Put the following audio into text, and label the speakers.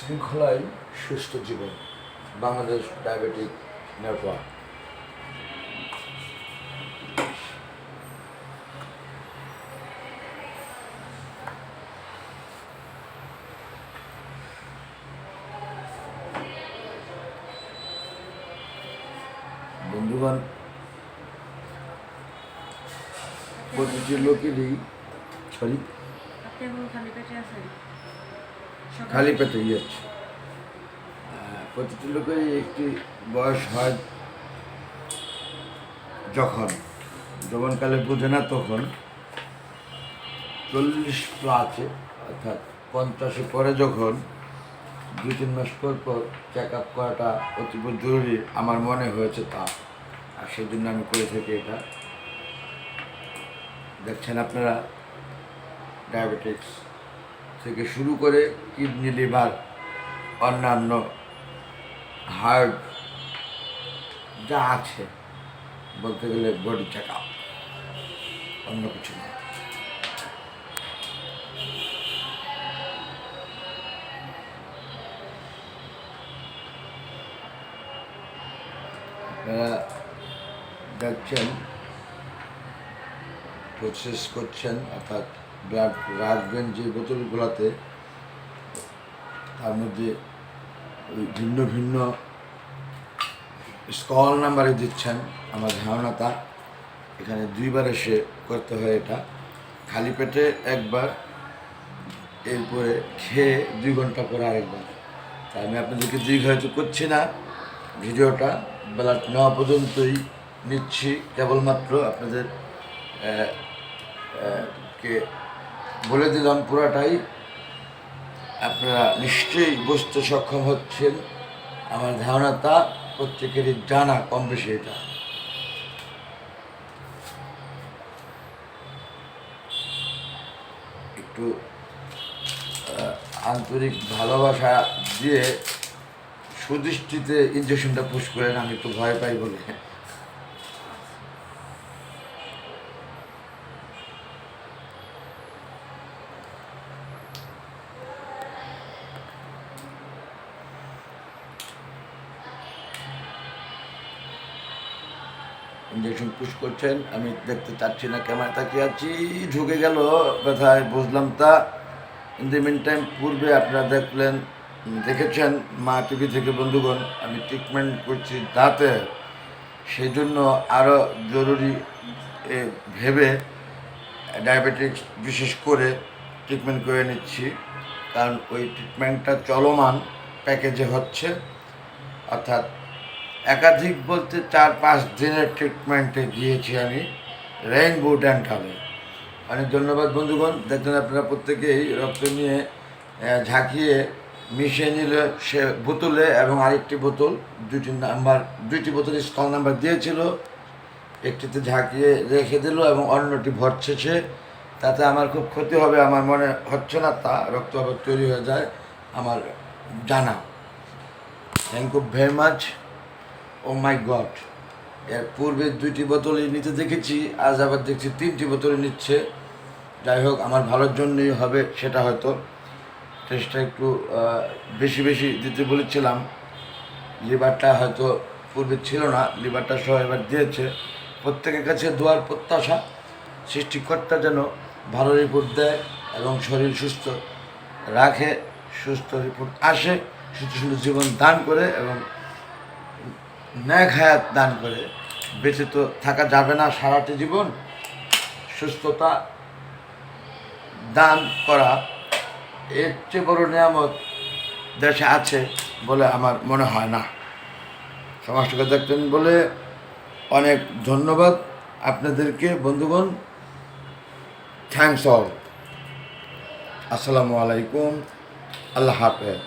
Speaker 1: শৃঙ্খলায় সুস্থ জীবন Bangladesh diabetic network. বন্ধুগণ, প্রতিটি লোকেরই খালি পেটে যাচ্ছে। প্রতিটি লোকেরই একটি বয়স হয় যখন যৌবনকালে বোঝে না, তখন 40 প্লাসে অর্থাৎ 50 পরে যখন 2-3 মাস পর পর চেক আপ করাটা অতীব জরুরি আমার মনে হয়েছে তা, আর সেই জন্য আমি করে থাকি এটা। দেখছেন আপনারা, ডায়াবেটিক্স থেকে শুরু করে কিডনি, লিভার, অন্যান্য হার্ট যা আছে, বলতে গেলে বডি চেক আপ, অন্য কিছু না। আপনারা দেখছেন প্রসেস করছেন, অর্থাৎ ব্লাড রাখবেন যে বোতলগুলোতে, তার মধ্যে ভিন্ন ভিন্ন স্কল নাম্বারে দিচ্ছেন। আমার ধারণা তা এখানে 2 বার এসে করতে হয় এটা, খালি পেটে একবার, এরপরে খেয়ে 2 ঘন্টা পরে আরেকবার। তা আমি আপনাদেরকে দীর্ঘায়িত করছি না, ভিডিওটা ব্লাড নেওয়া পর্যন্তই নিচ্ছি। কেবলমাত্র আপনাদের কে বলে দিলাম, পুরাটাই আপনারা নিশ্চয়ই বুঝতে সক্ষম হচ্ছেন। আমার ধারণা তা প্রত্যেকেরই জানা কম বেশি। এটা একটু আন্তরিক ভালোবাসা দিয়ে সুদৃষ্টিতে ইঞ্জেকশনটা পুশ করেন, আমি একটু ভয় পাই বলে। ইঞ্জেকশন পুশ করছেন, আমি দেখতে চাচ্ছি না, ক্যামেরা তাকিয়ে আছি, ঢুকে গেল কোথায় বুঝলাম তা। ইন দ্য মিন টাইম পূর্বে আপনারা দেখেছেন মা টিভি থেকে বন্ধুগণ, আমি ট্রিটমেন্ট করছি দাঁতে, সেই জন্য আরও জরুরি ভেবে ডায়াবেটিক্স বিশেষ করে ট্রিটমেন্ট করে নিচ্ছি। কারণ ওই ট্রিটমেন্টটা চলমান প্যাকেজে হচ্ছে, অর্থাৎ একাধিক বলতে 4-5 দিনের ট্রিটমেন্টে গিয়েছি আমি রেইনবো ডেন্টালে। অনেক ধন্যবাদ বন্ধুগণ। দেখলেন আপনারা প্রত্যেকেই রক্ত নিয়ে ঝাঁকিয়ে মিশিয়ে নিল সে বোতলে, এবং আরেকটি বোতল, 2টি বোতল স্কল নাম্বার দিয়েছিল, একটিতে ঝাঁকিয়ে রেখে দিল এবং অন্যটি ভরছে সে। তাতে আমার খুব ক্ষতি হবে আমার মনে হচ্ছে না, তা রক্ত আবার তৈরি হয়ে যায় আমার জানা। Thank you very much. Oh my god, এর পূর্বে 2টি বোতলই নিতে দেখেছি, আজ আবার দেখছি 3টি বোতলই নিচ্ছে। যাই হোক, আমার ভালোর জন্যই হবে সেটা। হয়তো টেস্টটা একটু বেশি বেশি দিতে বলেছিলাম। লিভারটা হয়তো পূর্বে ছিল না, লিভারটা সহ এবার দিয়েছে। প্রত্যেকের কাছে দোয়ার প্রত্যাশা, সৃষ্টিকর্তা যেন ভালো রিপোর্ট দেয় এবং শরীর সুস্থ রাখে, সুস্থ রিপোর্ট আসে, সুস্থ সুন্দর জীবন দান করে এবং ন্যাক হায়াত দান করে। বেঁচে তো থাকা যাবে না সারাটি জীবন, সুস্থতা দান করা এর চেয়ে বড় নিয়ামত দেশে আছে বলে আমার মনে হয় না। সমাজটাকে দেখতেন বলে অনেক ধন্যবাদ আপনাদেরকে বন্ধুগণ। Thanks all. আসসালামু আলাইকুম, আল্লাহ হাফেজ।